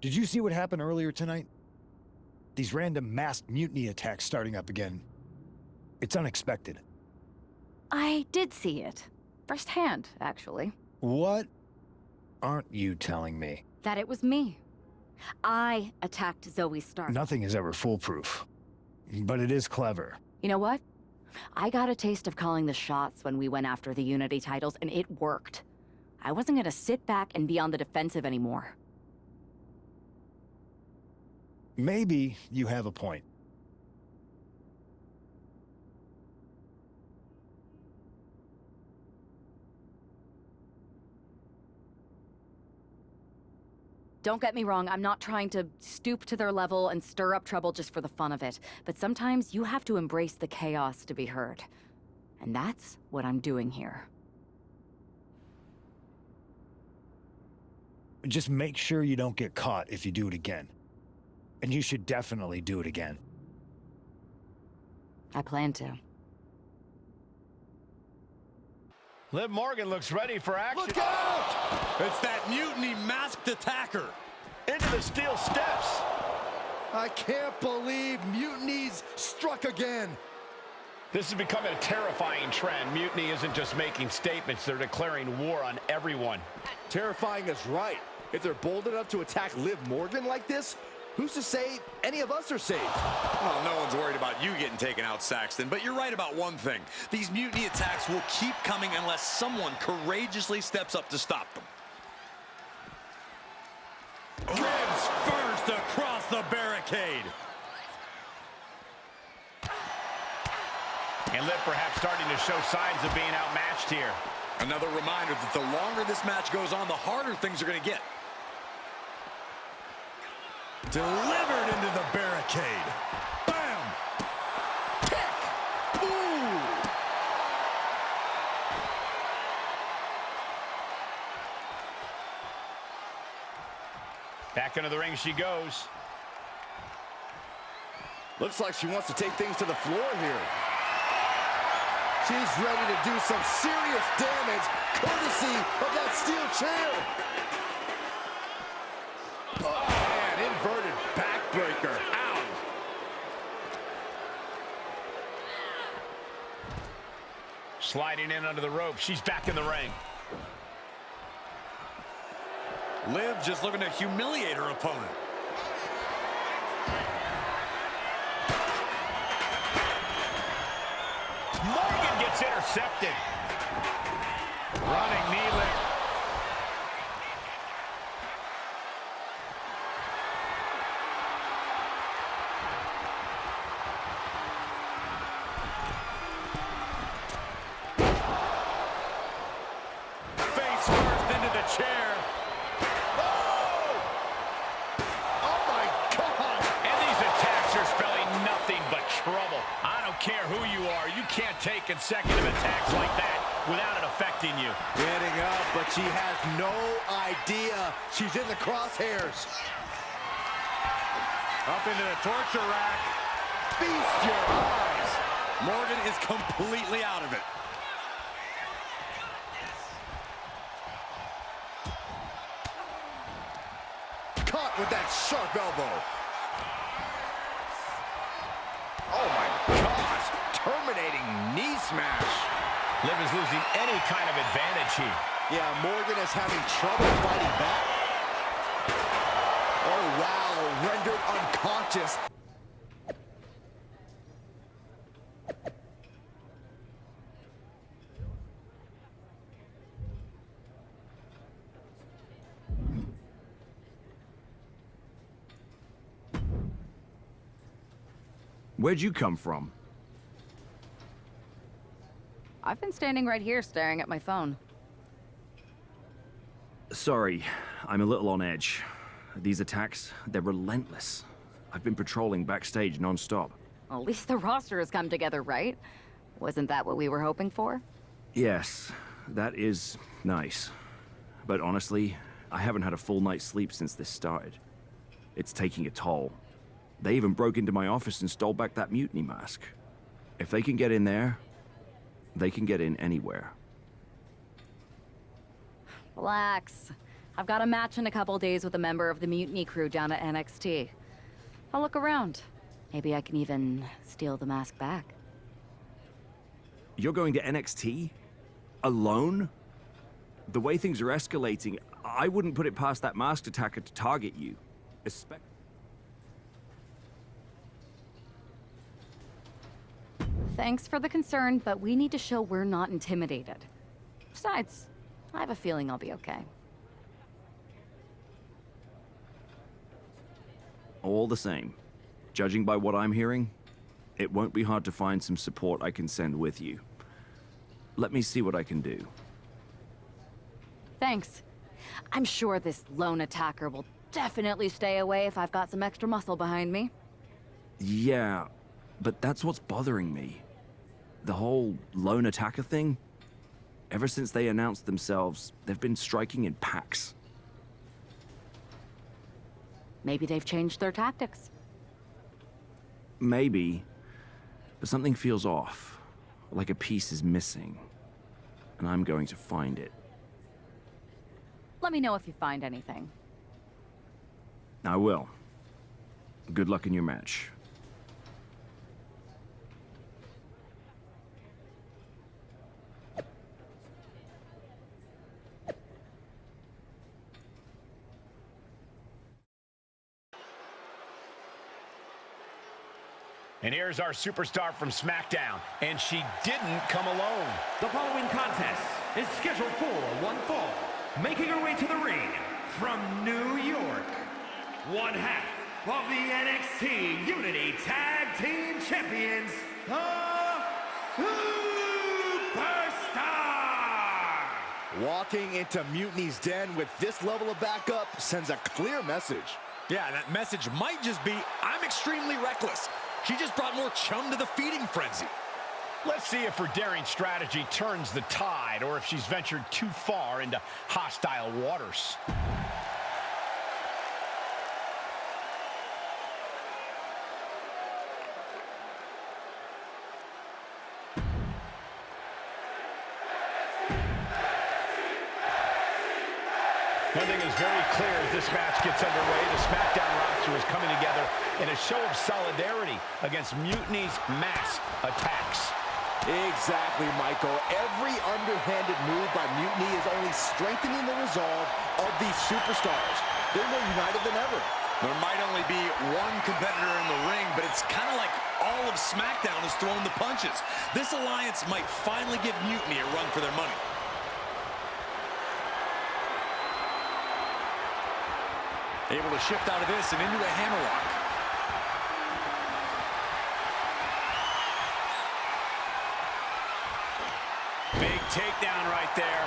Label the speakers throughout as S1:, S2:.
S1: Did you see what happened earlier tonight? These random masked mutiny attacks starting up again. It's unexpected.
S2: I did see it. Firsthand, actually.
S1: What aren't you telling me?
S2: That it was me. I attacked Zoe Stark.
S1: Nothing is ever foolproof. But it is clever.
S2: You know what? I got a taste of calling the shots when we went after the Unity titles, and it worked. I wasn't gonna sit back and be on the defensive anymore.
S1: Maybe you have a point.
S2: Don't get me wrong, I'm not trying to stoop to their level and stir up trouble just for the fun of it. But sometimes you have to embrace the chaos to be heard. And that's what I'm doing here.
S1: Just make sure you don't get caught if you do it again. And you should definitely do it again.
S2: I plan to.
S3: Liv Morgan looks ready for action.
S4: Look out! It's that mutiny masked attacker.
S3: Into the steel steps.
S4: I can't believe mutinies struck again.
S3: This is becoming a terrifying trend. Mutiny isn't just making statements, they're declaring war on everyone.
S4: Terrifying is right. If they're bold enough to attack Liv Morgan like this, who's to say any of us are safe?
S5: Well, no one's worried about you getting taken out, Saxton, but you're right about one thing. These mutiny attacks will keep coming unless someone courageously steps up to stop them.
S4: Ribs first across the barricade.
S3: And Liv perhaps starting to show signs of being outmatched here.
S5: Another reminder that the longer this match goes on, the harder things are going to get.
S4: Delivered into the barricade. Bam! Kick! Ooh!
S3: Back into the ring she goes.
S4: Looks like she wants to take things to the floor here. She's ready to do some serious damage, courtesy of that steel chair. Oh, man, inverted backbreaker. Ow.
S3: Sliding in under the rope. She's back in the ring.
S5: Liv just looking to humiliate her opponent.
S3: Morgan gets intercepted. Running knee lift.
S5: Face first into the chair.
S4: Oh, my God.
S3: And these attacks are spelling nothing but trouble. I don't care who you are, you can't take consecutive attacks like that without it affecting you.
S4: Getting up, but she has no idea she's in the crosshairs.
S5: Up into the torture rack.
S4: Feast your eyes.
S5: Morgan is completely out of it.
S4: Caught with that sharp elbow. Oh, my gosh. Terminating knee smash.
S3: Liv is losing any kind of advantage here.
S4: Yeah, Morgan is having trouble fighting back. Oh, wow. Rendered unconscious.
S6: Where'd you come from?
S2: I've been standing right here staring at my phone.
S6: Sorry, I'm a little on edge. These attacks, they're relentless. I've been patrolling backstage non-stop.
S2: Well, at least the roster has come together, right? Wasn't that what we were hoping for?
S6: Yes, that is nice. But honestly, I haven't had a full night's sleep since this started. It's taking a toll. They even broke into my office and stole back that mutiny mask. If they can get in there, they can get in anywhere.
S2: Relax. I've got a match in a couple days with a member of the Mutiny crew down at NXT. I'll look around. Maybe I can even steal the mask back.
S6: You're going to NXT? Alone? The way things are escalating, I wouldn't put it past that masked attacker to target you.
S2: Thanks for the concern, but we need to show we're not intimidated. Besides, I have a feeling I'll be okay.
S6: All the same, judging by what I'm hearing, it won't be hard to find some support I can send with you. Let me see what I can do.
S2: Thanks. I'm sure this lone attacker will definitely stay away if I've got some extra muscle behind me.
S6: Yeah, but that's what's bothering me. The whole lone attacker thing? Ever since they announced themselves, they've been striking in packs.
S2: Maybe they've changed their tactics.
S6: Maybe, but something feels off, like a piece is missing, and I'm going to find it.
S2: Let me know if you find anything.
S6: I will. Good luck in your match.
S3: And here's our superstar from SmackDown, and she didn't come alone.
S7: The following contest is scheduled for one fall. Making her way to the ring from New York, one half of the NXT Unity Tag Team Champions, the Superstar!
S4: Walking into Mutiny's den with this level of backup sends a clear message.
S5: Yeah, that message might just be, I'm extremely reckless. She just brought more chum to the feeding frenzy.
S3: Let's see if her daring strategy turns the tide, or if she's ventured too far into hostile waters. One thing is very clear as this match gets underway. The SmackDown roster is coming together in a show of solidarity against Mutiny's masked attacks.
S4: Exactly, Michael. Every underhanded move by Mutiny is only strengthening the resolve of these superstars. They're more united than ever.
S5: There might only be one competitor in the ring, but it's kind of like all of SmackDown is throwing the punches. This alliance might finally give Mutiny a run for their money. Able to shift out of this and into a hammerlock.
S3: Big takedown right there.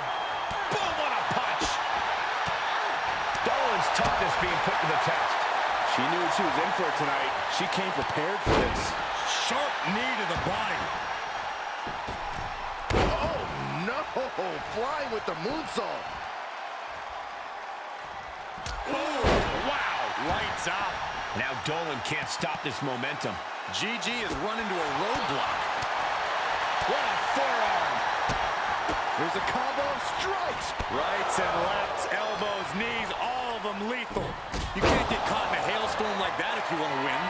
S3: Boom, what a punch. Dolan's toughness being put to the test.
S4: She knew what she was in for tonight. She came prepared for this.
S5: Sharp knee to the body.
S4: Oh, no! Flying with the moonsault.
S5: Lights out.
S3: Now Dolan can't stop this momentum.
S5: GG has run into a roadblock.
S3: What a forearm.
S4: There's a combo of strikes.
S5: Rights and lefts, elbows, knees, all of them lethal. You can't get caught in a hailstorm like that if you want to win.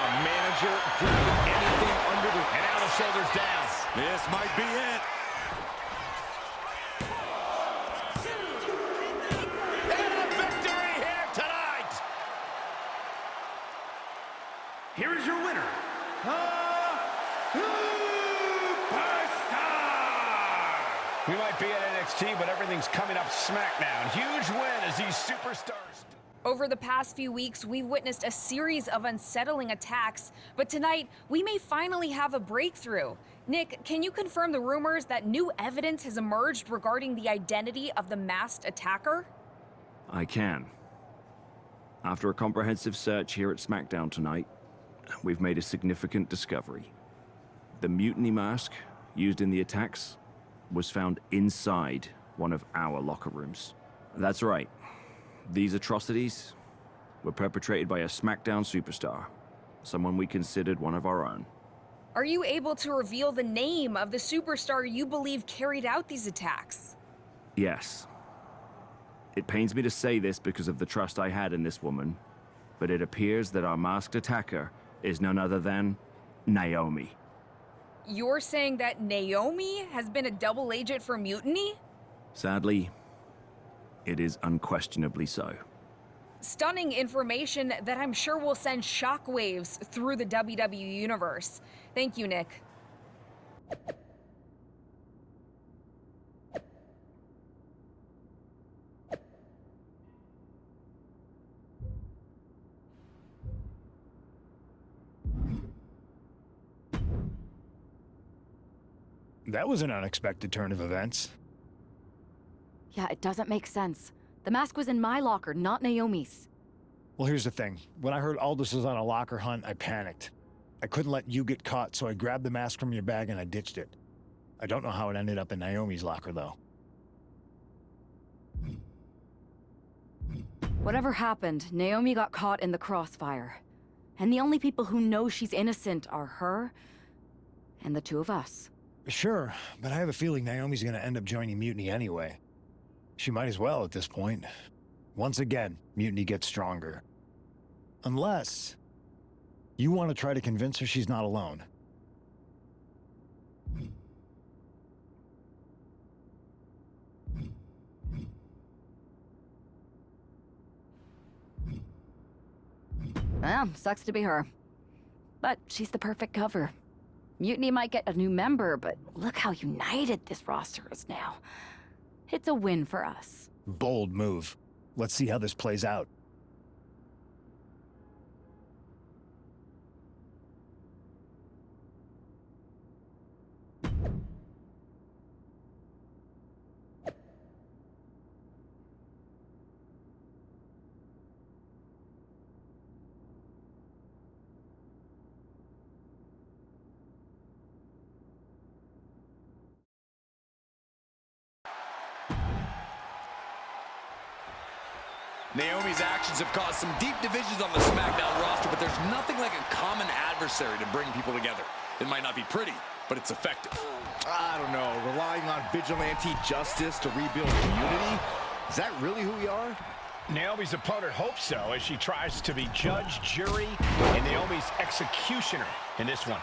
S4: A manager doing anything under the...
S3: And now the shoulders down.
S5: This might be it.
S7: Here is your winner, the Superstar!
S3: We might be at NXT, but everything's coming up SmackDown. Huge win as these superstars...
S8: Over the past few weeks, we've witnessed a series of unsettling attacks, but tonight, we may finally have a breakthrough. Nick, can you confirm the rumors that new evidence has emerged regarding the identity of the masked attacker?
S6: I can. After a comprehensive search here at SmackDown tonight, we've made a significant discovery. The mutiny mask used in the attacks was found inside one of our locker rooms. That's right. These atrocities were perpetrated by a SmackDown superstar, someone we considered one of our own.
S8: Are you able to reveal the name of the superstar you believe carried out these attacks?
S6: Yes. It pains me to say this because of the trust I had in this woman, but it appears that our masked attacker is none other than Naomi.
S8: You're saying that Naomi has been a double agent for Mutiny?
S6: Sadly, it is unquestionably so.
S8: Stunning information that I'm sure will send shockwaves through the WWE universe. Thank you, Nick.
S1: That was an unexpected turn of events.
S2: Yeah, it doesn't make sense. The mask was in my locker, not Naomi's.
S1: Well, here's the thing. When I heard Aldous was on a locker hunt, I panicked. I couldn't let you get caught, so I grabbed the mask from your bag and I ditched it. I don't know how it ended up in Naomi's locker, though.
S2: Whatever happened, Naomi got caught in the crossfire. And the only people who know she's innocent are her and the two of us.
S1: Sure, but I have a feeling Naomi's gonna end up joining Mutiny anyway. She might as well at this point. Once again, Mutiny gets stronger. Unless you want to try to convince her she's not alone.
S2: Well, sucks to be her. But she's the perfect cover. Mutiny might get a new member, but look how united this roster is now. It's a win for us.
S1: Bold move. Let's see how this plays out.
S5: Naomi's actions have caused some deep divisions on the SmackDown roster, but there's nothing like a common adversary to bring people together. It might not be pretty, but it's effective.
S4: I don't know, relying on vigilante justice to rebuild community? Is that really who we are?
S3: Naomi's opponent hopes so, as she tries to be judge, jury, and Naomi's executioner in this one.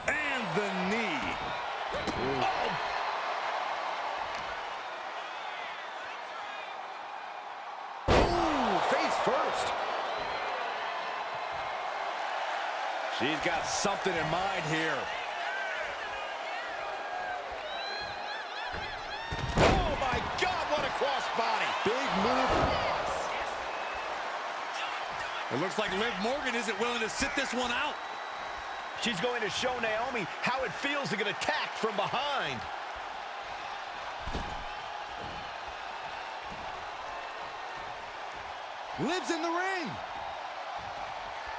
S4: And the knee.
S3: Oh!
S4: Ooh, face first. She's got something in mind here. Oh my God, what a crossbody. Big move.
S5: It looks like Liv Morgan isn't willing to sit this one out.
S3: She's going to show Naomi how it feels to get attacked from behind.
S4: Liv's in the ring.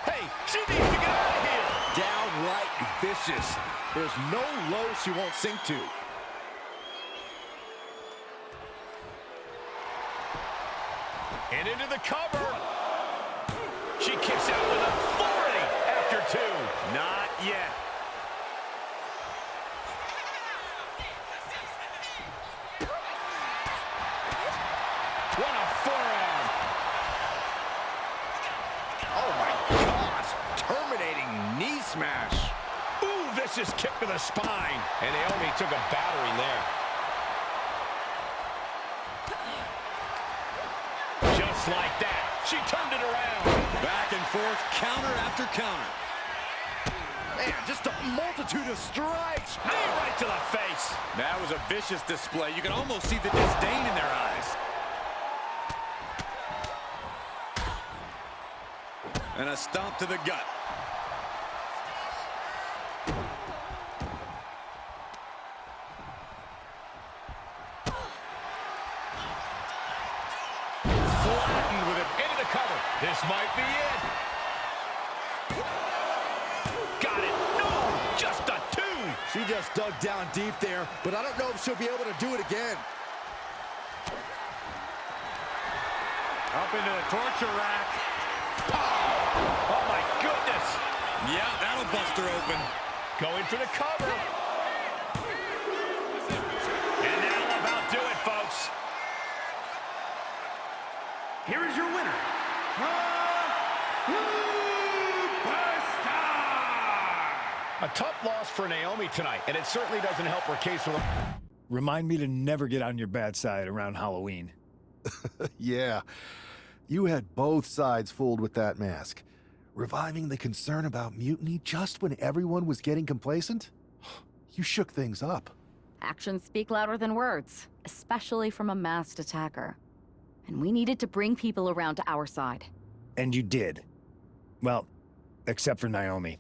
S3: Hey, she needs to get out of here.
S4: Downright vicious. There's no low she won't sink to.
S3: And into the cover. She kicks out with authority after two. Not yet. What a forearm.
S4: Oh my gosh. Terminating knee smash.
S3: Ooh, vicious kick to the spine. And Naomi took a battering there. Just like that. She turned it around.
S5: Back and forth, counter after counter.
S4: Man, just a multitude of strikes.
S3: Knee right to the face.
S5: That was a vicious display. You can almost see the disdain in their eyes. And a stomp to the gut.
S3: Flattened with it into the cover. This might be it. Got it. No, just a two.
S4: She just dug down deep there, but I don't know if she'll be able to do it again.
S5: Up into the torture rack.
S3: Oh, my goodness.
S5: Yeah, that'll bust her open.
S3: Going for the cover. And that'll about do it, folks. Tough loss for Naomi tonight, and it certainly doesn't help her case with them.
S1: Remind me to never get on your bad side around Halloween.
S9: Yeah, you had both sides fooled with that mask. Reviving the concern about mutiny just when everyone was getting complacent? You shook things up.
S2: Actions speak louder than words, especially from a masked attacker. And we needed to bring people around to our side.
S1: And you did. Well, except for Naomi.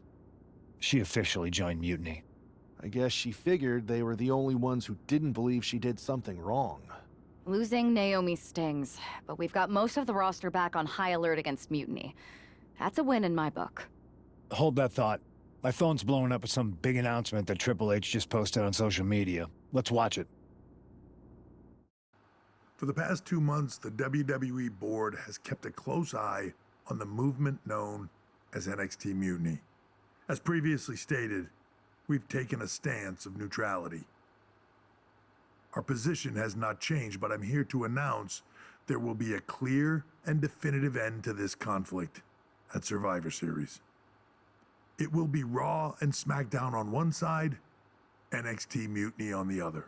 S1: She officially joined Mutiny.
S9: I guess she figured they were the only ones who didn't believe she did something wrong.
S2: Losing Naomi stings, but we've got most of the roster back on high alert against Mutiny. That's a win in my book.
S1: Hold that thought. My phone's blowing up with some big announcement that Triple H just posted on social media. Let's watch it.
S10: For the past 2 months, the WWE board has kept a close eye on the movement known as NXT Mutiny. As previously stated, we've taken a stance of neutrality. Our position has not changed, but I'm here to announce there will be a clear and definitive end to this conflict at Survivor Series. It will be Raw and SmackDown on one side, NXT Mutiny on the other,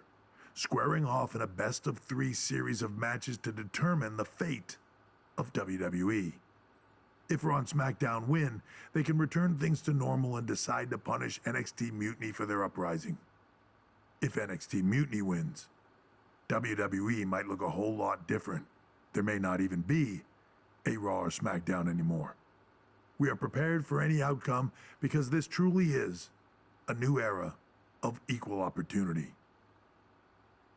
S10: squaring off in a best-of-3 series of matches to determine the fate of WWE. If Raw and SmackDown win, they can return things to normal and decide to punish NXT Mutiny for their uprising. If NXT Mutiny wins, WWE might look a whole lot different. There may not even be a Raw or SmackDown anymore. We are prepared for any outcome because this truly is a new era of equal opportunity.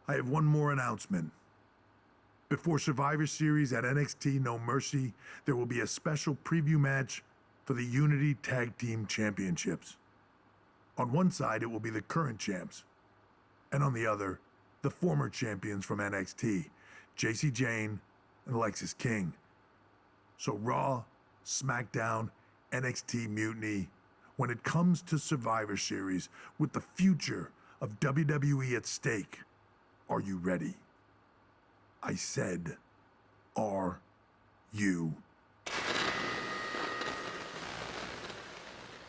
S10: I have one more announcement. Before Survivor Series at NXT No Mercy, there will be a special preview match for the Unity Tag Team Championships. On one side, it will be the current champs, and on the other, the former champions from NXT, Jacy Jayne and Lexis King. So Raw, SmackDown, NXT Mutiny, when it comes to Survivor Series with the future of WWE at stake, are you ready? I said, are you?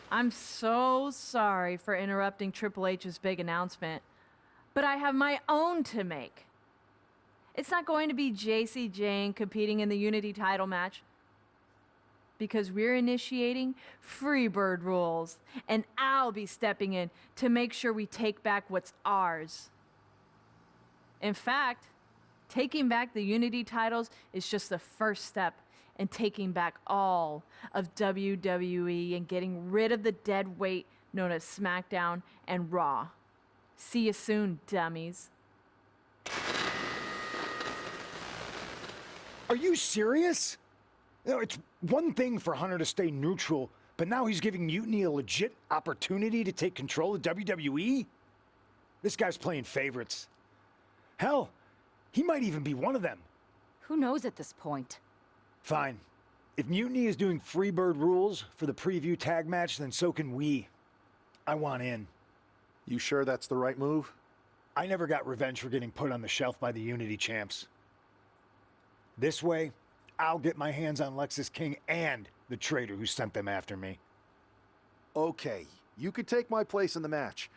S11: I'm so sorry for interrupting Triple H's big announcement, but I have my own to make. It's not going to be Jacy Jayne competing in the Unity title match, because we're initiating Freebird rules, and I'll be stepping in to make sure we take back what's ours. In fact, taking back the Unity titles is just the first step in taking back all of WWE and getting rid of the dead weight known as SmackDown and Raw. See you soon, dummies.
S1: Are you serious? You know, it's one thing for Hunter to stay neutral, but now he's giving Mutiny a legit opportunity to take control of WWE? This guy's playing favorites. Hell, he might even be one of them.
S2: Who knows at this point?
S1: Fine. If Mutiny is doing Freebird rules for the preview tag match, then so can we. I want in.
S9: You sure that's the right move?
S1: I never got revenge for getting put on the shelf by the Unity champs. This way, I'll get my hands on Lexis King and the traitor who sent them after me.
S9: Okay, you could take my place in the match,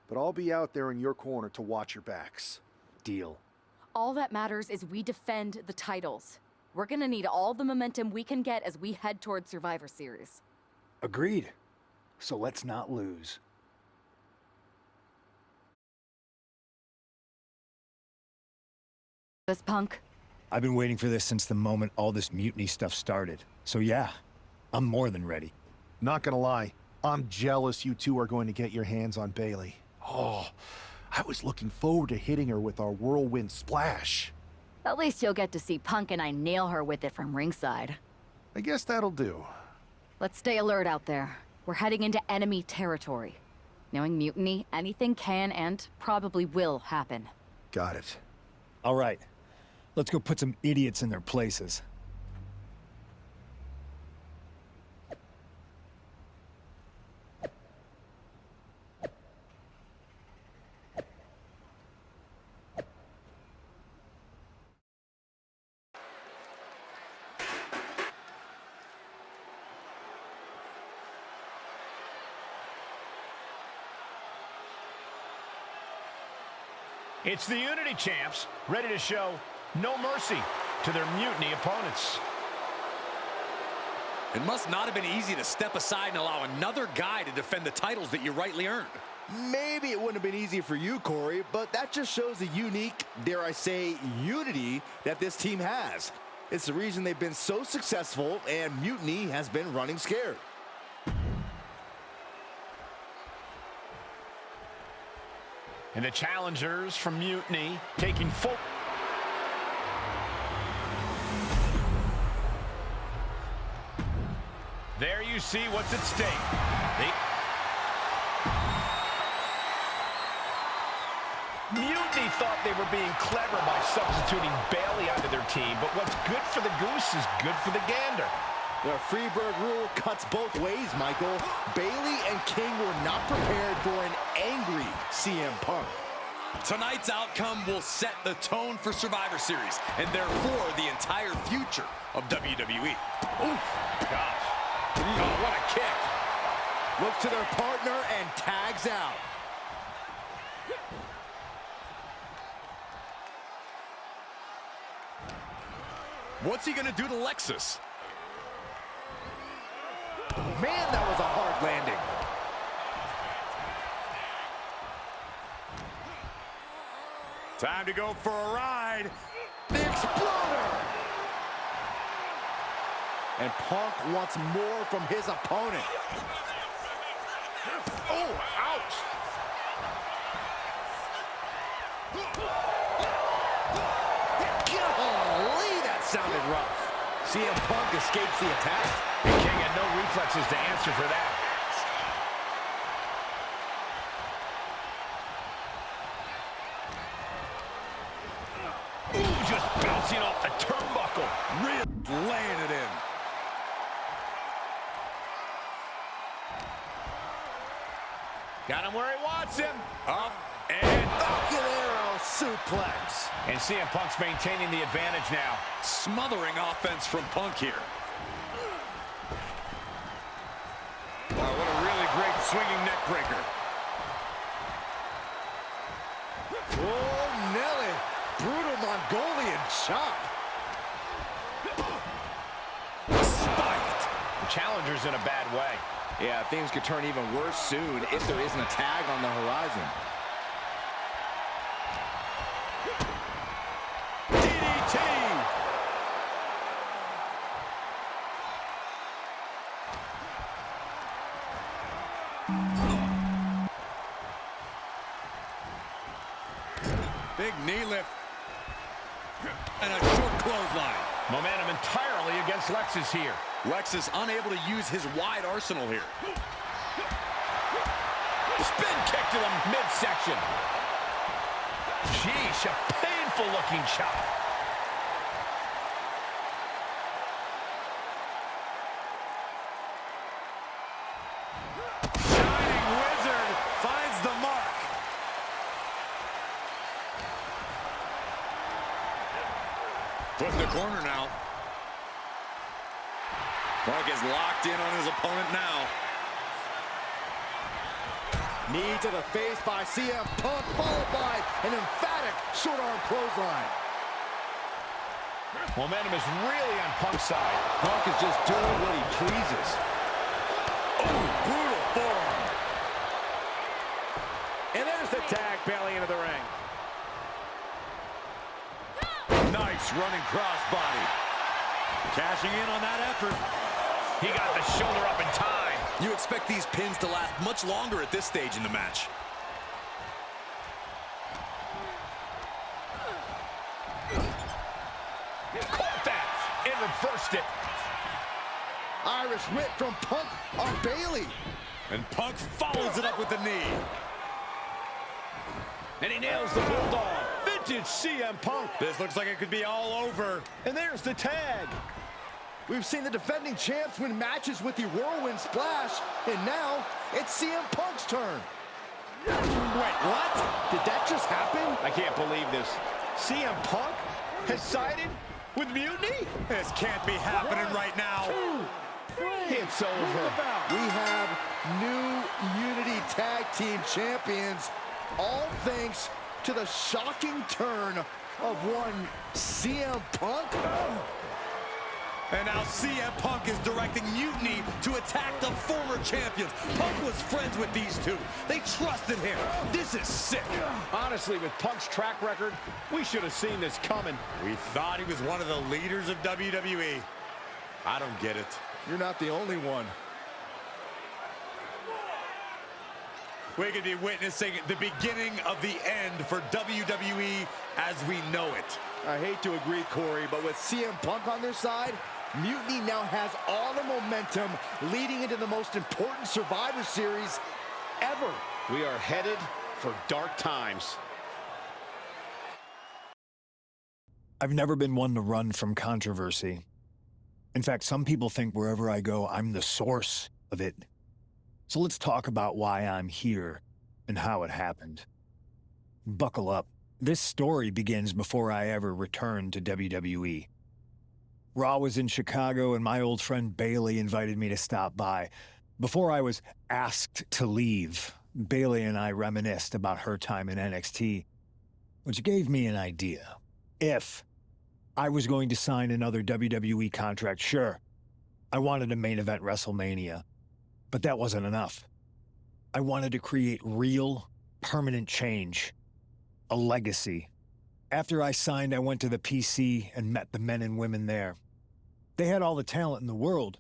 S9: but I'll be out there in your corner to watch your backs.
S1: Deal.
S2: All that matters is we defend the titles. We're gonna need all the momentum we can get as we head towards Survivor Series.
S1: Agreed. So let's not lose.
S2: This punk?
S1: I've been waiting for this since the moment all this Mutiny stuff started. So yeah, I'm more than ready.
S9: Not gonna lie, I'm jealous you two are going to get your hands on Bayley. Oh, I was looking forward to hitting her with our whirlwind splash.
S2: At least you'll get to see Punk and I nail her with it from ringside.
S9: I guess that'll do.
S2: Let's stay alert out there. We're heading into enemy territory. Knowing Mutiny, anything can and probably will happen.
S9: Got it.
S1: All right, let's go put some idiots in their places.
S3: It's the Unity champs, ready to show no mercy to their Mutiny opponents.
S5: It must not have been easy to step aside and allow another guy to defend the titles that you rightly earned.
S4: Maybe it wouldn't have been easy for you, Corey, but that just shows the unique, dare I say, unity that this team has. It's the reason they've been so successful, and Mutiny has been running scared.
S3: And the challengers from Mutiny taking full... There you see what's at stake. Mutiny thought they were being clever by substituting Bailey onto their team, but what's good for the goose is good for the gander.
S4: The Freebird rule cuts both ways, Michael. Bailey and King were not prepared for an angry CM Punk.
S5: Tonight's outcome will set the tone for Survivor Series, and therefore the entire future of WWE.
S3: Oof, gosh. Oh, what a kick.
S4: Looks to their partner and tags out.
S5: What's he gonna do to Lexus?
S4: Man, that was a hard landing.
S5: Time to go for a ride.
S4: The Exploder! And Punk wants more from his opponent.
S3: Oh, ouch.
S4: Golly, that sounded rough. CM Punk escapes the attack.
S3: And King had no reflexes to answer for that. Ooh, just bouncing off the turnbuckle.
S5: Real laying it in.
S3: Got him where he wants him.
S5: Up and
S4: Falconero suplex.
S3: And CM Punk's maintaining the advantage now.
S5: smothering offense from Punk here. Oh, what a really great swinging neck breaker.
S4: Oh, Nelly. Brutal Mongolian chop.
S3: Spiked. The challenger's in a bad way.
S4: Yeah, things could turn even worse soon if there isn't a tag on the horizon.
S3: DDT!
S5: Big knee lift. And a short clothesline.
S3: Momentum entirely against Lexus here.
S5: Lexus unable to use his wide arsenal here.
S3: Spin kick to the midsection. Sheesh, a painful looking chop.
S5: Shining Wizard finds the mark. Put in the corner now. Punk is locked in on his opponent now.
S4: Knee to the face by CM Punk, followed by an emphatic short arm clothesline.
S3: Momentum is really on Punk's side.
S4: Punk is just doing what he pleases.
S5: Oh, brutal forearm.
S4: And there's the tag, Bailey into the ring.
S5: Nice running crossbody. Cashing in on that effort.
S3: He got the shoulder up in time.
S5: You expect these pins to last much longer at this stage in the match.
S3: Caught that and reversed it.
S4: Irish whip from Punk on Bailey.
S5: And Punk follows it up with the knee.
S3: And he nails the bulldog. Vintage CM Punk.
S5: This looks like it could be all over.
S3: And there's the tag.
S4: We've seen the defending champs win matches with the Whirlwind Splash, and now it's CM Punk's turn.
S3: Wait, what?
S4: Did that just happen?
S3: I can't believe this. CM Punk has sided with Mutiny?
S5: This can't be happening right now.
S3: It's over.
S4: We have new Unity Tag Team Champions, all thanks to the shocking turn of one CM Punk.
S5: And now CM Punk is directing Mutiny to attack the former champions. Punk was friends with these two. They trusted him. This is sick.
S3: Honestly, with Punk's track record, we should have seen this coming.
S5: We thought he was one of the leaders of WWE. I don't get it.
S4: You're not the only one.
S5: We could be witnessing the beginning of the end for WWE as we know it.
S4: I hate to agree, Corey, but with CM Punk on their side, Mutiny now has all the momentum leading into the most important Survivor Series ever.
S3: We are headed for dark times.
S1: I've never been one to run from controversy. In fact, some people think wherever I go, I'm the source of it. So let's talk about why I'm here and how it happened. Buckle up. This story begins before I ever returned to WWE. Raw was in Chicago and my old friend Bailey invited me to stop by. Before I was asked to leave, Bailey and I reminisced about her time in NXT, which gave me an idea. If I was going to sign another WWE contract, sure, I wanted a main event WrestleMania, but that wasn't enough. I wanted to create real, permanent change, a legacy. After I signed, I went to the PC and met the men and women there. They had all the talent in the world,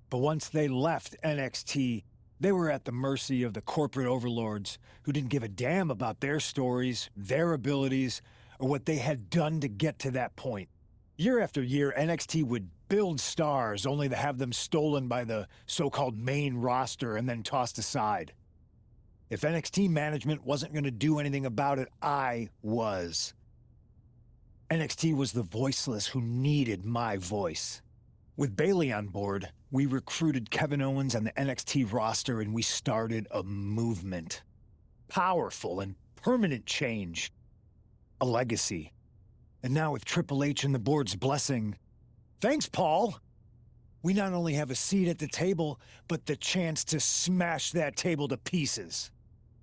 S1: but once they left NXT, they were at the mercy of the corporate overlords who didn't give a damn about their stories, their abilities, or what they had done to get to that point. Year after year, NXT would build stars only to have them stolen by the so-called main roster and then tossed aside. If NXT management wasn't going to do anything about it, I was. NXT was the voiceless who needed my voice. With Bailey on board, we recruited Kevin Owens and the NXT roster and we started a movement. Powerful and permanent change. A legacy. And now with Triple H and the board's blessing, thanks, Paul! We not only have a seat at the table, but the chance to smash that table to pieces.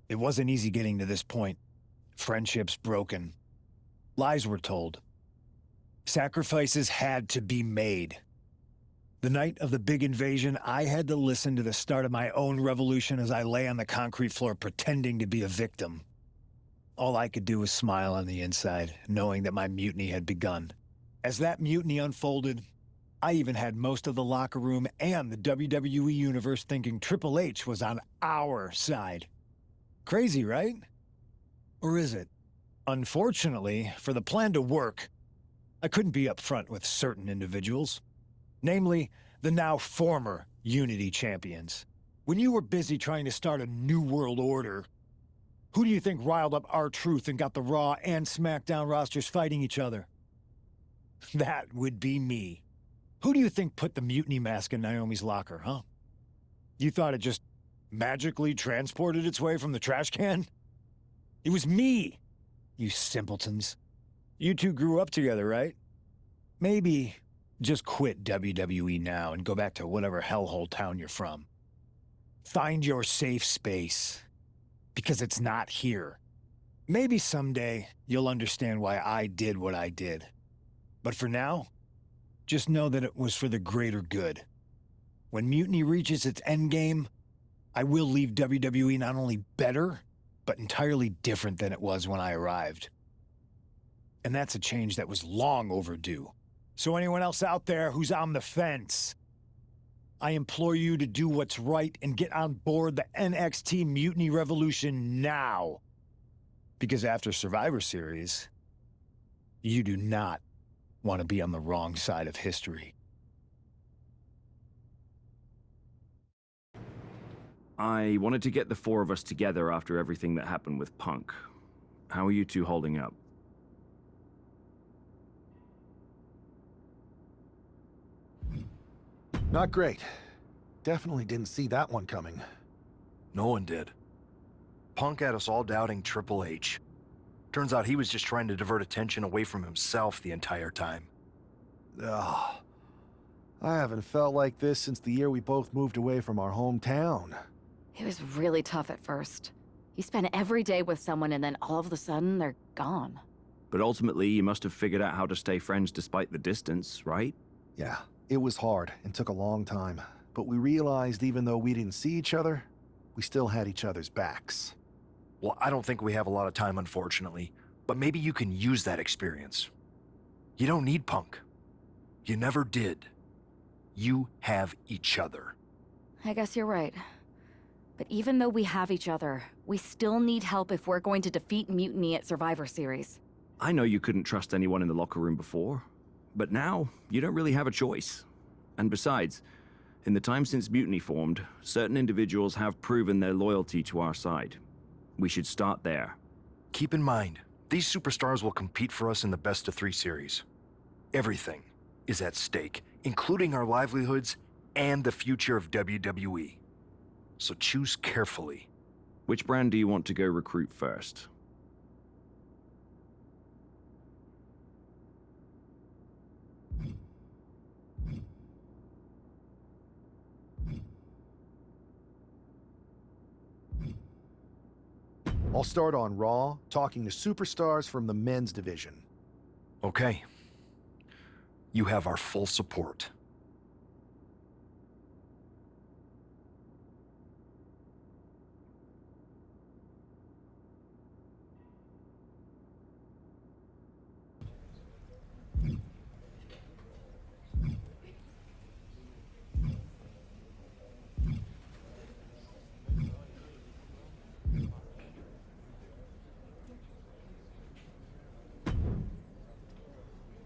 S1: It wasn't easy getting to this point. Friendships broken. Lies were told. Sacrifices had to be made. The night of the big invasion, I had to listen to the start of my own revolution as I lay on the concrete floor pretending to be a victim. All I could do was smile on the inside, knowing that my mutiny had begun. As that mutiny unfolded, I even had most of the locker room and the WWE Universe thinking Triple H was on our side. Crazy, right? Or is it? Unfortunately, for the plan to work, I couldn't be upfront with certain individuals. Namely, the now former Unity champions. When you were busy trying to start a new world order, who do you think riled up R-Truth and got the Raw and SmackDown rosters fighting each other? That would be me. Who do you think put the mutiny mask in Naomi's locker, huh? You thought it just magically transported its way from the trash can? It was me, you simpletons. You two grew up together, right? Maybe just quit WWE now and go back to whatever hellhole town you're from. Find your safe space, because it's not here. Maybe someday you'll understand why I did what I did. But for now, just know that it was for the greater good. When Mutiny reaches its endgame, I will leave WWE not only better, but entirely different than it was when I arrived. And that's a change that was long overdue. So anyone else out there who's on the fence, I implore you to do what's right and get on board the NXT Mutiny Revolution now. Because after Survivor Series, you do not want to be on the wrong side of history.
S6: I wanted to get the four of us together after everything that happened with Punk. How are you two holding up?
S9: Not great. Definitely didn't see that one coming.
S12: No one did. Punk had us all doubting Triple H. Turns out he was just trying to divert attention away from himself the entire time.
S9: Ugh. I haven't felt like this since the year we both moved away from our hometown.
S2: It was really tough at first. You spend every day with someone and then all of a sudden they're gone.
S6: But ultimately, you must have figured out how to stay friends despite the distance, right?
S9: Yeah, it was hard and took a long time. But we realized even though we didn't see each other, we still had each other's backs.
S12: Well, I don't think we have a lot of time, unfortunately. But maybe you can use that experience. You don't need Punk. You never did. You have each other.
S2: I guess you're right. But even though we have each other, we still need help if we're going to defeat Mutiny at Survivor Series.
S6: I know you couldn't trust anyone in the locker room before, but now you don't really have a choice. And besides, in the time since Mutiny formed, certain individuals have proven their loyalty to our side. We should start there.
S12: Keep in mind, these superstars will compete for us in the best-of-3 series. Everything is at stake, including our livelihoods and the future of WWE. So choose carefully.
S6: Which brand do you want to go recruit first?
S9: I'll start on Raw, talking to superstars from the men's division.
S12: Okay. You have our full support.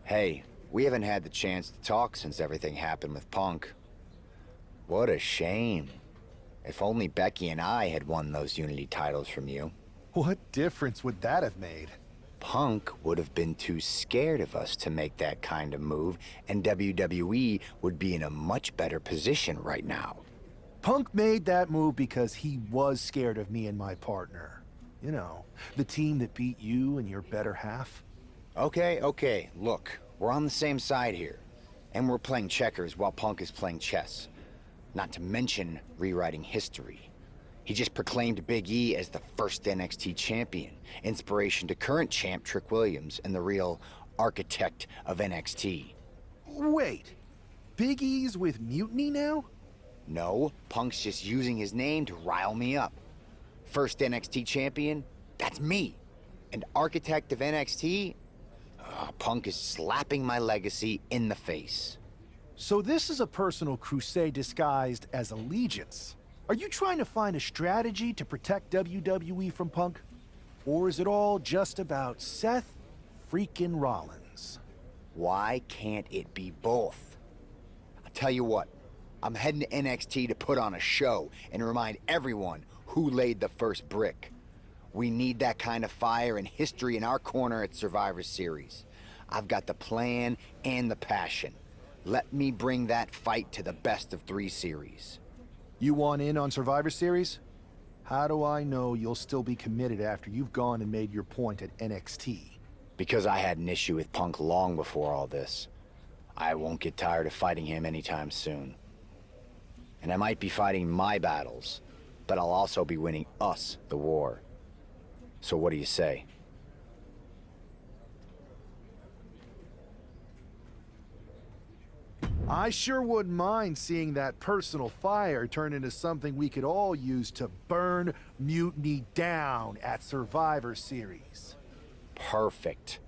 S13: Hey, we haven't had the chance to talk since everything happened with Punk. What a shame. If only Becky and I had won those Unity titles from you.
S9: What difference would that have made?
S13: Punk would have been too scared of us to make that kind of move, and WWE would be in a much better position right now.
S9: Punk made that move because he was scared of me and my partner. You know, the team that beat you and your better half.
S13: Okay, look, we're on the same side here. And we're playing checkers while Punk is playing chess. Not to mention rewriting history. He just proclaimed Big E as the first NXT champion, inspiration to current champ Trick Williams and the real architect of NXT.
S9: Wait, Big E's with Mutiny now?
S13: No, Punk's just using his name to rile me up. First NXT champion? That's me. And architect of NXT? Punk is slapping my legacy in the face.
S9: So this is a personal crusade disguised as allegiance. Are you trying to find a strategy to protect WWE from Punk? Or is it all just about Seth freaking Rollins?
S13: Why can't it be both? I'll tell you what, I'm heading to NXT to put on a show and remind everyone who laid the first brick. We need that kind of fire and history in our corner at Survivor Series. I've got the plan and the passion. Let me bring that fight to the best-of-3 series.
S9: You want in on Survivor Series? How do I know you'll still be committed after you've gone and made your point at NXT?
S13: Because I had an issue with Punk long before all this. I won't get tired of fighting him anytime soon. And I might be fighting my battles, but I'll also be winning us the war. So what do you say?
S9: I sure wouldn't mind seeing that personal fire turn into something we could all use to burn Mutiny down at Survivor Series.
S13: Perfect.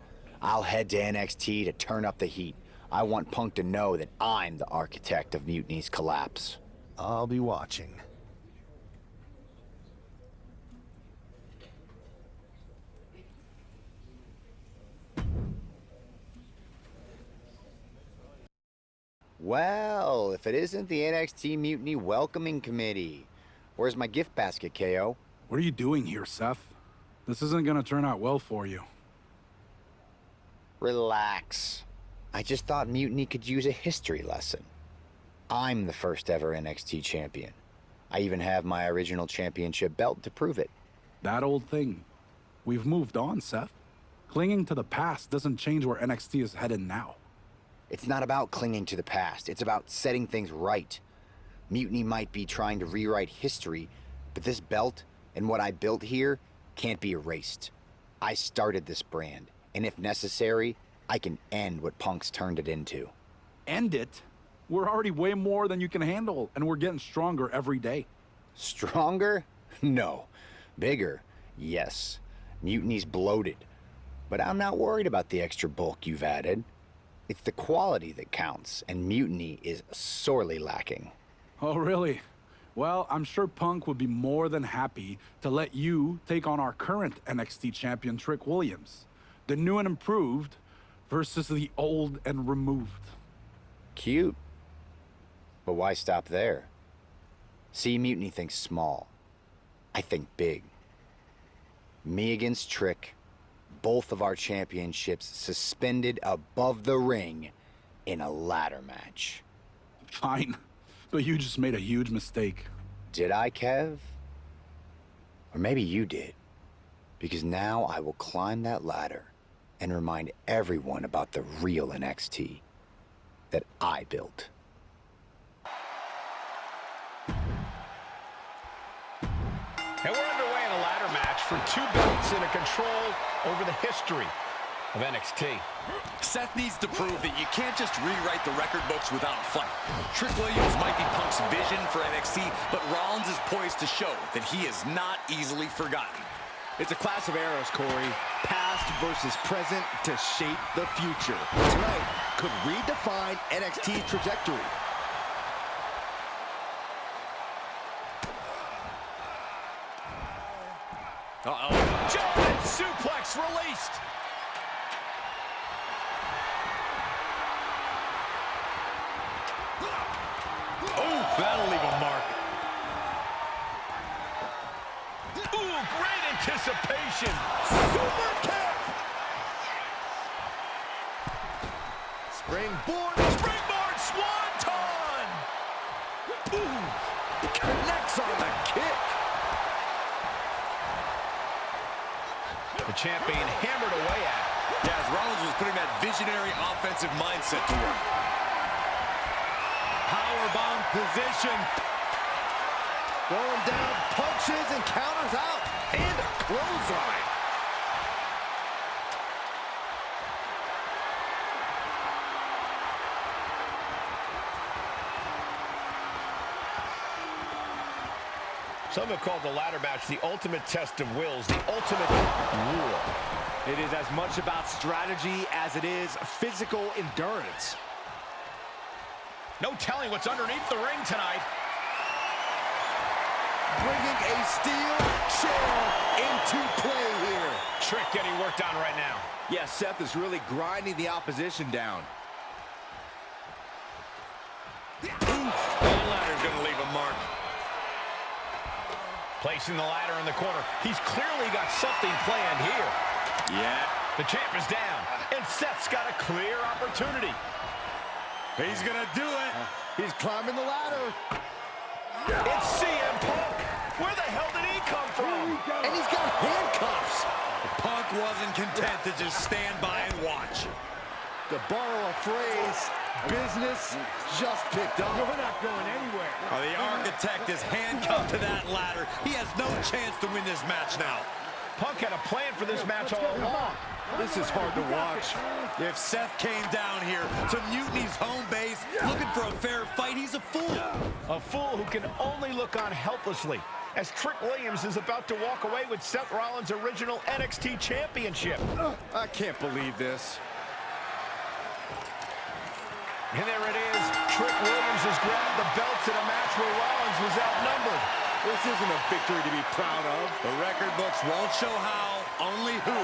S13: I'll head to NXT to turn up the heat. I want Punk to know that I'm the architect of Mutiny's collapse.
S9: I'll be watching.
S13: Well, if it isn't the NXT Mutiny Welcoming Committee. Where's my gift basket, KO?
S14: What are you doing here, Seth? This isn't gonna turn out well for you.
S13: Relax. I just thought Mutiny could use a history lesson. I'm the first ever NXT champion. I even have my original championship belt to prove it.
S14: That old thing. We've moved on, Seth. Clinging to the past doesn't change where NXT is headed now.
S13: It's not about clinging to the past. It's about setting things right. Mutiny might be trying to rewrite history, but this belt And what I built here can't be erased. I started this brand, and if necessary, I can end what Punk's turned it into.
S14: End it? We're already way more than you can handle, and we're getting stronger every day.
S13: Stronger? No. Bigger? Yes. Mutiny's bloated. But I'm not worried about the extra bulk you've added. It's the quality that counts, and Mutiny is sorely lacking.
S14: Oh, really? Well, I'm sure Punk would be more than happy to let you take on our current NXT champion, Trick Williams. The new and improved versus the old and removed.
S13: Cute. But why stop there? See, Mutiny thinks small. I think big. Me against Trick, both of our championships suspended above the ring in a ladder match.
S14: Fine, but you just made a huge mistake.
S13: Did I, Kev? Or maybe you did. Because now I will climb that ladder and remind everyone about the real NXT that I built.
S3: And we're underway in a ladder match for 2 belts and a control over the history of NXT.
S5: Seth needs to prove that you can't just rewrite the record books without a fight. Trick Williams might be Punk's vision for NXT, but Rollins is poised to show that he is not easily forgotten.
S4: It's a clash of eras, Corey. Past versus present to shape the future. Tonight could redefine NXT's trajectory.
S3: German suplex released.
S5: Oh, that'll leave a mark.
S3: Ooh, great anticipation. Super kick. Springboard swanton.
S4: Ooh, connects on the kick.
S3: The champion hammered away at it.
S5: Yeah, as Rollins was putting that visionary offensive mindset to work.
S4: Powerbomb position. Throwing down punches and counters out. And a clothesline.
S3: Some have called the ladder match the ultimate test of wills, the ultimate war.
S4: It is as much about strategy as it is physical endurance.
S3: No telling what's underneath the ring tonight.
S4: Bringing a steel chair into play here.
S3: Trick getting worked on right now.
S4: Yeah, Seth is really grinding the opposition down.
S5: Oof, that ladder's gonna leave a mark.
S3: Placing the ladder in the corner. He's clearly got something planned here.
S5: Yeah.
S3: The champ is down, and Seth's got a clear opportunity.
S5: He's gonna do it.
S4: He's climbing the ladder.
S3: It's CM Punk. Where the hell did he come from?
S4: And he's got handcuffs.
S5: Punk wasn't content to just stand by and watch.
S4: To borrow a phrase, business just picked up.
S3: We're not going anywhere.
S5: Oh, the architect is handcuffed to that ladder. He has no chance to win this match now.
S3: Punk had a plan for this match all along.
S4: This is hard to watch.
S5: If Seth came down here to Mutiny's home base looking for a fair fight, he's a fool.
S3: A fool who can only look on helplessly as Trick Williams is about to walk away with Seth Rollins' original NXT championship.
S4: I can't believe this.
S3: And there it is. Trick Williams has grabbed the belts in a match where Rollins was outnumbered.
S4: This isn't a victory to be proud of.
S5: The record books won't show how, only who.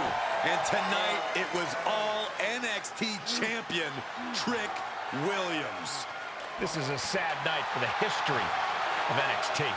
S5: And tonight, it was all NXT champion Trick Williams.
S3: This is a sad night for the history of NXT.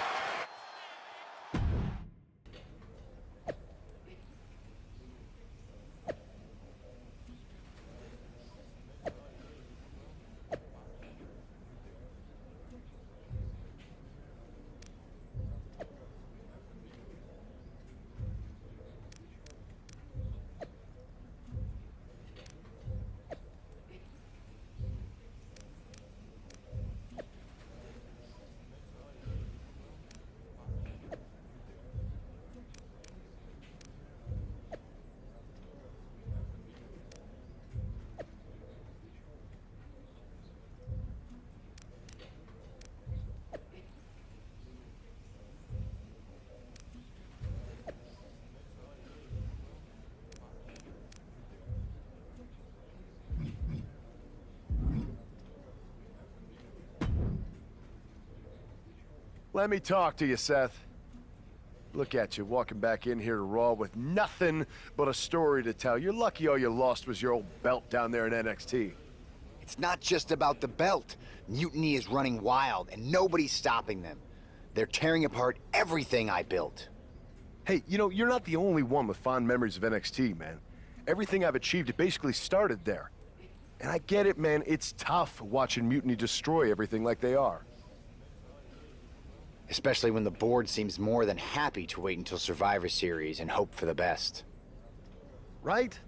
S12: Let me talk to you, Seth. Look at you, walking back in here to Raw with nothing but a story to tell. You're lucky all you lost was your old belt down there in NXT.
S13: It's not just about the belt. Mutiny is running wild, and nobody's stopping them. They're tearing apart everything I built.
S12: Hey, you know, you're not the only one with fond memories of NXT, man. Everything I've achieved, it basically started there. And I get it, man. It's tough watching Mutiny destroy everything like they are.
S13: Especially when the board seems more than happy to wait until Survivor Series and hope for the best.
S12: Right?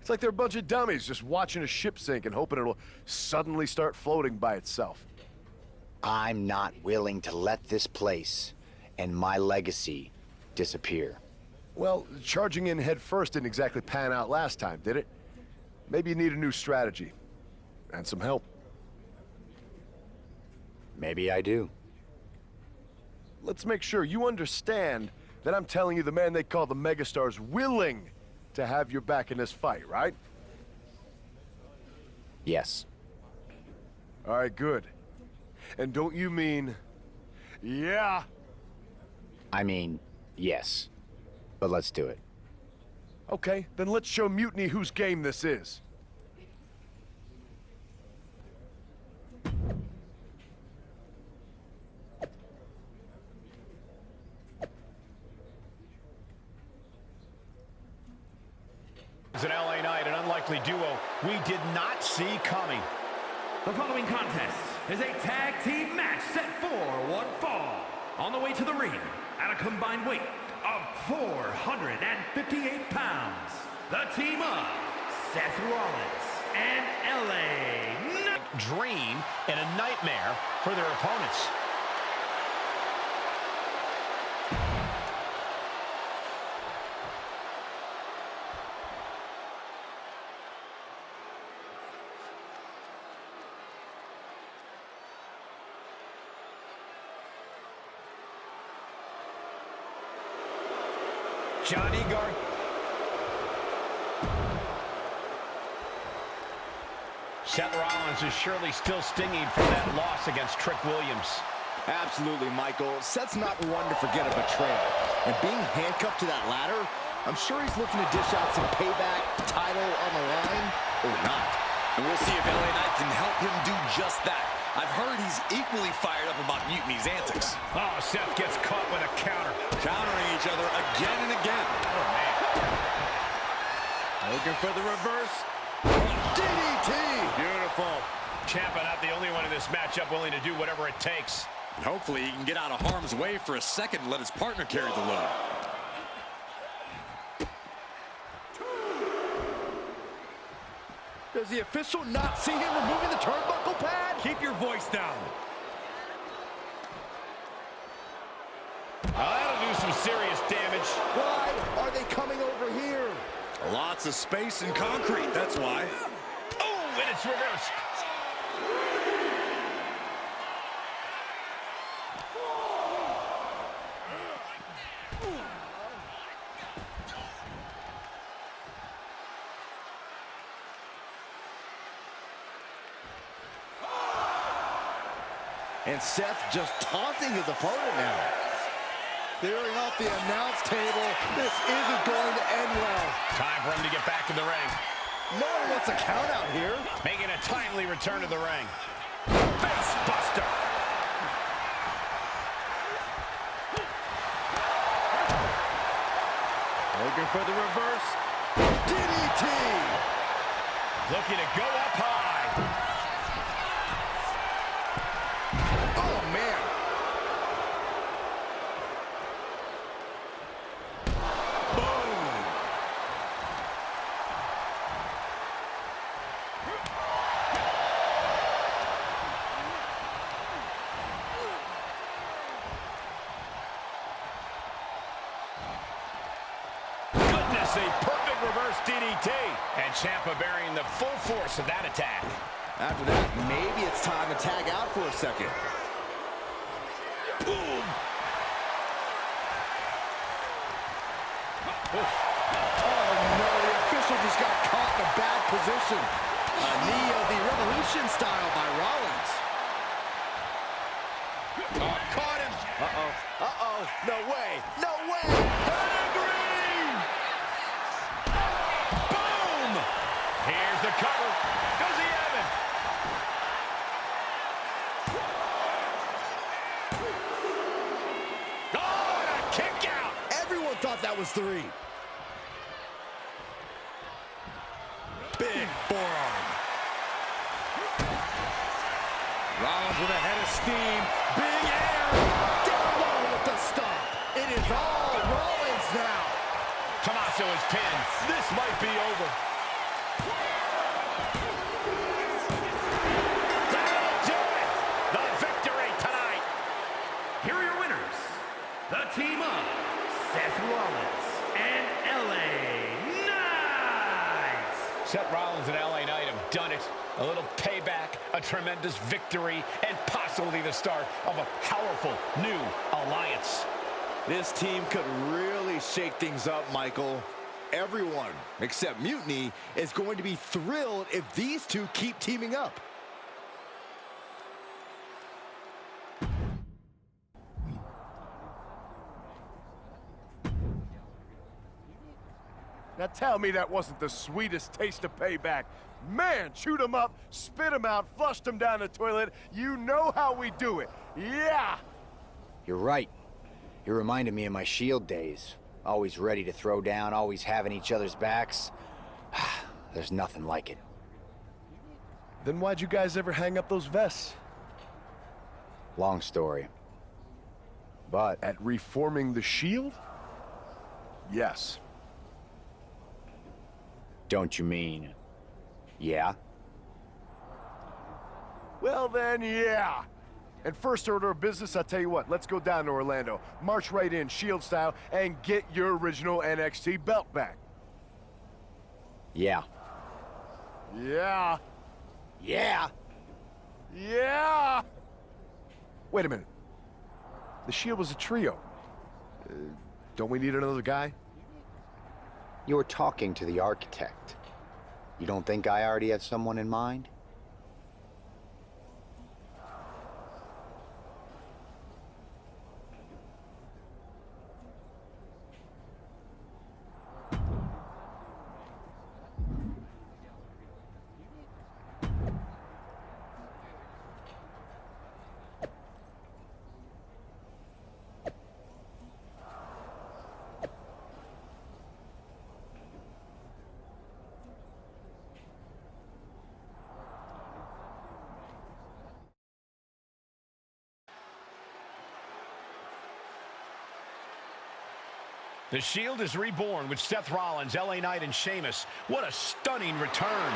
S12: It's like they're a bunch of dummies just watching a ship sink and hoping it'll suddenly start floating by itself.
S13: I'm not willing to let this place and my legacy disappear.
S12: Well, charging in head first didn't exactly pan out last time, did it? Maybe you need a new strategy. And some help.
S13: Maybe I do.
S12: Let's make sure you understand that I'm telling you the man they call the megastar's willing to have your back in this fight, right?
S13: Yes.
S12: All right, good. And don't you mean, yeah?
S13: I mean, yes. But let's do it.
S12: Okay, then let's show Mutiny whose game this is.
S3: It's an LA night, an unlikely duo we did not see coming.
S7: The following contest is a tag team match set for one fall. On the way to the ring, at a combined weight of 458 pounds, the team of Seth Rollins and LA
S3: Dream and a nightmare for their opponents. Johnny Gar. Seth Rollins is surely still stinging from that loss against Trick Williams.
S4: Absolutely, Michael. Seth's not one to forget a betrayal. And being handcuffed to that ladder, I'm sure he's looking to dish out some payback, title on the line, or not.
S5: And we'll see if LA Knight can help him do just that. I've heard he's equally fired up about Mutiny's antics.
S3: Oh, Seth gets caught with a counter.
S5: Countering each other again and again.
S3: Oh, man.
S4: Looking for the reverse. DDT!
S3: Beautiful. Ciampa not the only one in this matchup willing to do whatever it takes.
S5: And hopefully he can get out of harm's way for a second and let his partner carry the load.
S4: Does the official not see him removing the turnbuckle pad?
S3: Keep your voice down. That'll do some serious damage.
S4: Why are they coming over here?
S5: Lots of space and concrete, that's why.
S3: Oh, and it's reversed.
S4: And Seth just taunting his opponent now. Clearing off the announce table. This isn't going to end well.
S3: Time for him to get back in the ring.
S4: No one wants a count out here.
S3: Making a timely return to the ring. Face buster.
S4: Looking for the reverse. DDT.
S3: Looking to go up high.
S4: Oh, man.
S3: Goodness, a perfect reverse DDT. And Ciampa bearing the full force of that attack.
S4: After that, maybe it's time to tag out for a second. Boom. Oh, no, the official just got caught in a bad position. A knee of the Revolution style by Rollins.
S3: Oh, caught him.
S4: Uh-oh. No way! No way! Pedigree!
S3: Boom! Here's the cover. Goes the Evan. Oh, and a kick out.
S4: Everyone thought that was 3. Big forearm.
S3: Rollins with a head of steam.
S4: Big air. Down low with the stomp. It is all Rollins now.
S3: Tommaso is pinned. This might be over. That'll do it. The victory tonight.
S7: Here are your winners. The team of Seth Rollins and LA Knight.
S3: Seth Rollins and LA Knight have done it. A little payback, a tremendous victory, and possibly the start of a powerful new alliance.
S4: This team could really shake things up, Michael. Everyone, except Mutiny, is going to be thrilled if these two keep teaming up.
S15: Now tell me that wasn't the sweetest taste of payback. Man, chewed him up, spit him out, flushed him down the toilet. You know how we do it. Yeah!
S13: You're right. You reminded me of my Shield days. Always ready to throw down, always having each other's backs. There's nothing like it.
S15: Then why'd you guys ever hang up those vests?
S13: Long story. But...
S15: At reforming the Shield? Yes.
S13: Don't you mean... yeah?
S15: Well then, yeah. And first order of business, I'll tell you what, let's go down to Orlando, march right in, Shield style, and get your original NXT belt back.
S13: Yeah.
S15: Yeah.
S13: Yeah.
S15: Yeah. Wait a minute. The Shield was a trio. Don't we need another guy?
S13: You're talking to the architect. You don't think I already have someone in mind?
S3: The Shield is reborn with Seth Rollins, LA Knight, and Sheamus. What a stunning return.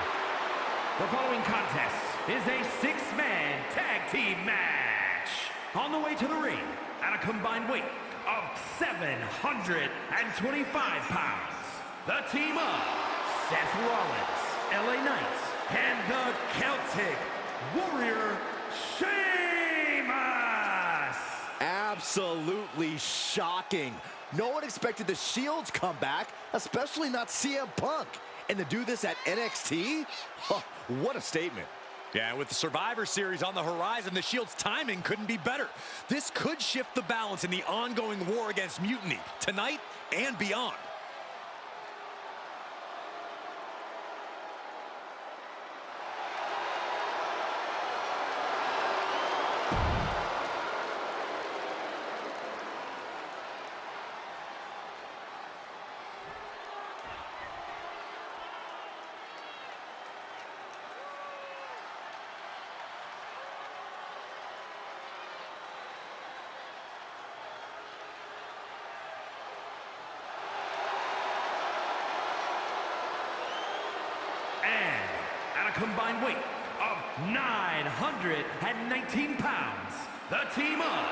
S7: The following contest is a 6-man tag team match. On the way to the ring, at a combined weight of 725 pounds, the team of Seth Rollins, LA Knight, and the Celtic Warrior, Sheamus.
S4: Absolutely shocking. No one expected the Shield's comeback, especially not CM Punk. And to do this at NXT? Oh, what a statement.
S5: Yeah, with the Survivor Series on the horizon, the Shield's timing couldn't be better. This could shift the balance in the ongoing war against Mutiny, tonight and beyond.
S7: Combined weight of 919 pounds, the team of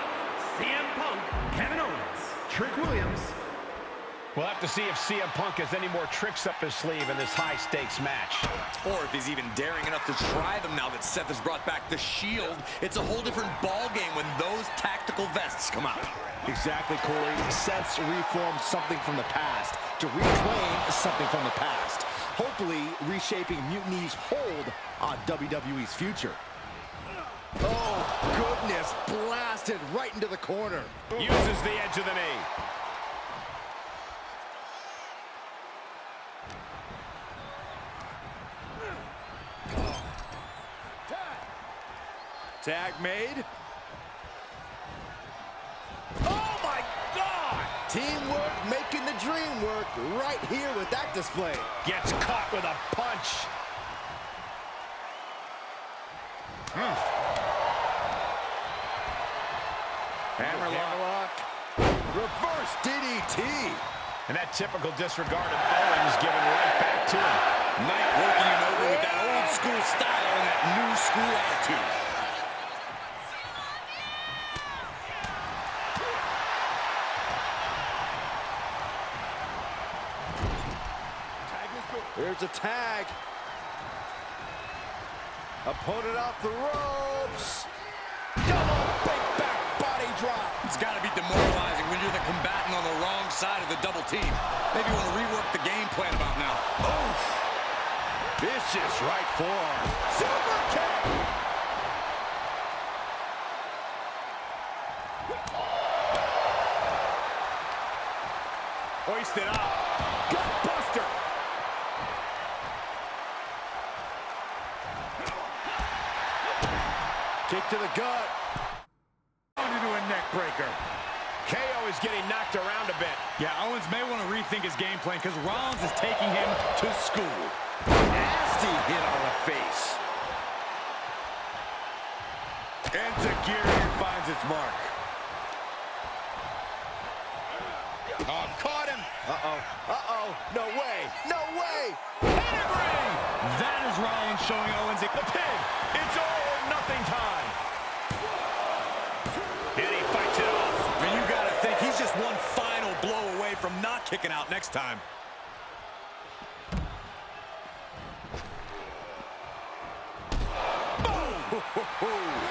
S7: CM Punk, Kevin Owens, Trick Williams.
S3: We'll have to see if CM Punk has any more tricks up his sleeve in this high-stakes match.
S5: Or if he's even daring enough to try them now that Seth has brought back the Shield. It's a whole different ballgame when those tactical vests come out.
S4: Exactly, Corey. Seth's reformed something from the past to reclaim something from the past. Hopefully reshaping Mutiny's hold on WWE's future. Oh, goodness, blasted right into the corner.
S3: Uses the edge of the knee.
S4: Tag made. Oh my God! Teamwork making the dream work right here with that display.
S3: Gets caught with a punch.
S4: Hammerlock. Reverse DDT.
S3: And that typical disregard of Owens given right back to him.
S5: Knight working him over with that old school style and that new school attitude.
S4: There's a tag. Opponent off the ropes. Double big back body drop.
S5: It's got to be demoralizing when you're the combatant on the wrong side of the double team. Maybe you want to rework the game plan about now.
S4: Oh! Vicious right forearm. Super kick.
S3: Hoisted up.
S4: Gut buster. Kick to the gut.
S3: Into a neck breaker. KO is getting knocked around a bit.
S5: Yeah, Owens may want to rethink his game plan because Rollins is taking him to school.
S4: Nasty hit on the face.
S3: Enziguri finds its mark. Oh, caught him.
S4: Uh-oh. Uh-oh. No way. No way.
S3: Hammering. That is Rollins showing Owens the pin. It's all or nothing time. And he fights it off.
S5: And you got to think he's just one final blow away from not kicking out next time.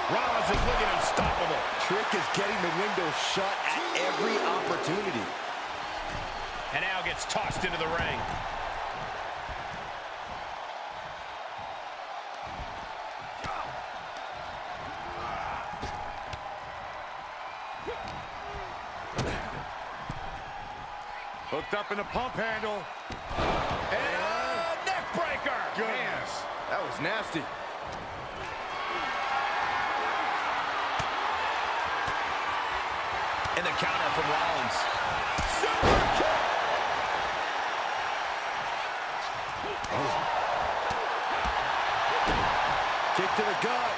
S3: Rollins is looking unstoppable.
S4: Trick is getting the window shut at every opportunity.
S3: And now gets tossed into the ring.
S4: Hooked up in the pump handle.
S3: And a neck breaker.
S4: Goodness. That was nasty.
S3: And the counter from Rollins.
S4: Super kick. Oh. Kick to the gut.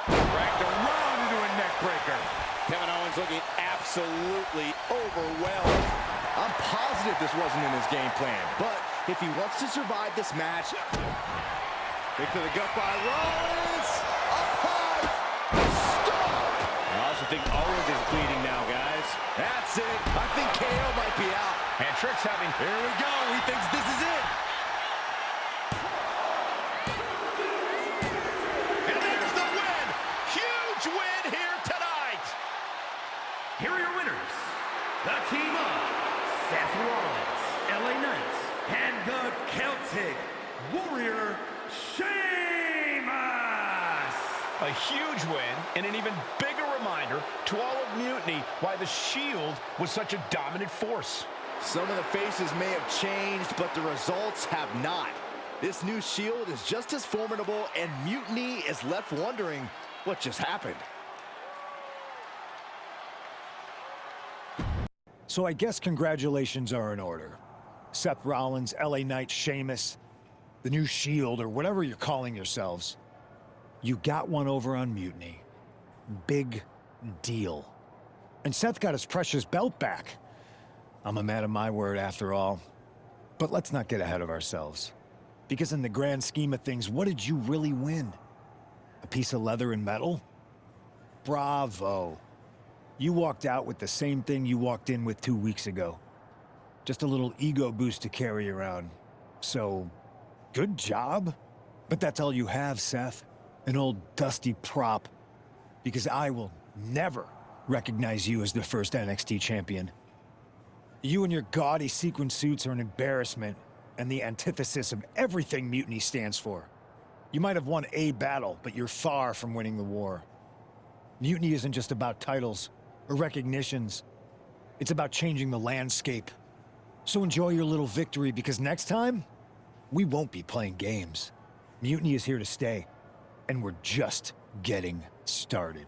S3: Dragged around into a neck breaker.
S4: Kevin Owens looking absolutely overwhelmed. I'm positive this wasn't in his game plan, but if he wants to survive this match, kick to the gut by Rollins. Up high. Stop.
S3: I also think Owens is bleeding now, guys.
S4: That's it. I think KO might be out.
S3: And Trick's having...
S5: Here we go. He thinks this is it.
S3: And there's the win. Huge win here tonight.
S7: Here are your winners. The team of Seth Rollins, LA Knight, and the Celtic Warrior, Sheamus.
S3: A huge win and an even bigger reminder to all of Mutiny why the Shield was such a dominant force.
S4: Some of the faces may have changed, but the results have not. This new Shield is just as formidable, and Mutiny is left wondering what just happened.
S1: So I guess congratulations are in order. Seth Rollins, LA Knight, Sheamus, the new Shield, or whatever you're calling yourselves. You got one over on Mutiny. Big deal. And Seth got his precious belt back. I'm a man of my word after all. But let's not get ahead of ourselves. Because in the grand scheme of things, what did you really win? A piece of leather and metal? Bravo. You walked out with the same thing you walked in with 2 weeks ago. Just a little ego boost to carry around. So, good job. But that's all you have, Seth. An old dusty prop. Because I will never recognize you as the first NXT champion. You and your gaudy sequin suits are an embarrassment and the antithesis of everything Mutiny stands for. You might have won a battle, but you're far from winning the war. Mutiny isn't just about titles or recognitions. It's about changing the landscape. So enjoy your little victory, because next time, we won't be playing games. Mutiny is here to stay, and we're just getting started.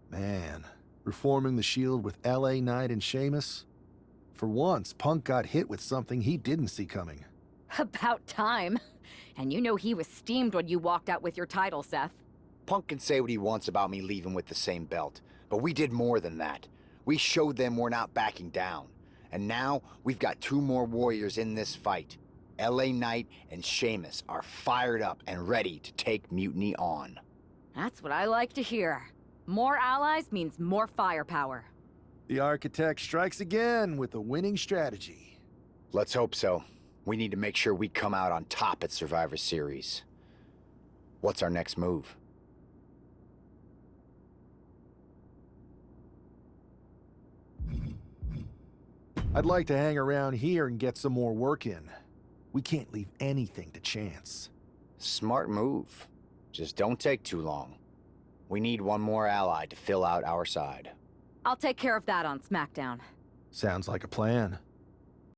S9: Man, reforming the Shield with LA Knight and Sheamus? For once, Punk got hit with something he didn't see coming.
S2: About time. And you know he was steamed when you walked out with your title, Seth.
S13: Punk can say what he wants about me leaving with the same belt, but we did more than that. We showed them we're not backing down. And now, we've got 2 more warriors in this fight. LA Knight and Sheamus are fired up and ready to take Mutiny on.
S2: That's what I like to hear. More allies means more firepower.
S9: The Architect strikes again with a winning strategy.
S13: Let's hope so. We need to make sure we come out on top at Survivor Series. What's our next move?
S9: I'd like to hang around here and get some more work in. We can't leave anything to chance.
S13: Smart move. Just don't take too long. We need one more ally to fill out our side.
S2: I'll take care of that on SmackDown.
S9: Sounds like a plan.